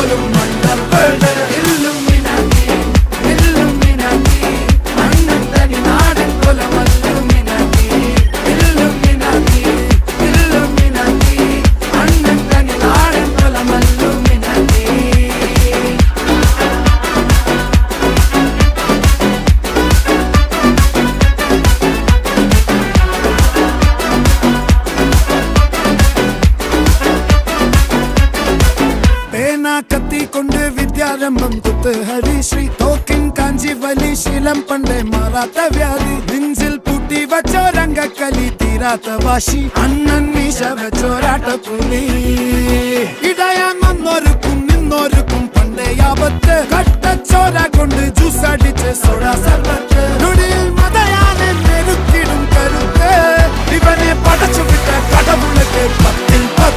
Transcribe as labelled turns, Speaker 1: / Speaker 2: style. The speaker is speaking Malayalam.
Speaker 1: പോലും മണ്ടപ്പേട് ഇല്ലുമിനാറ്റി ഇല്ലുമിനാറ്റി അണ്ണൻ തനി നാടൻ കൊലമല്ലുമിനാറ്റി ഇല്ലുമിനാറ്റി ഇല്ലുമിനാറ്റി അണ്ണൻ തനി നാടൻ കൊലമല്ലുമിനാറ്റി. കത്തി കൊണ്ട് വിദ്യാരംഭം കുത്ത് ഹരിശ്രീ തോക്കിൻ കാഞ്ചി വലി ശീലം പണ്ടേ മാറാത്ത വ്യാധി നെഞ്ചിൽ പൂട്ടി വച്ചോരംഗക്കലി തീരാത്ത വാശി അണ്ണൻ മീശ വെച്ചോരാട്ട പുലി ഇടയാൻ വന്നോർക്കും നിന്നോർക്കും പണ്ടേ ആപത്ത് കട്ടച്ചോര കൊണ്ട് ജ്യൂസ് അടിച്ച് സോഡ സർബത്ത്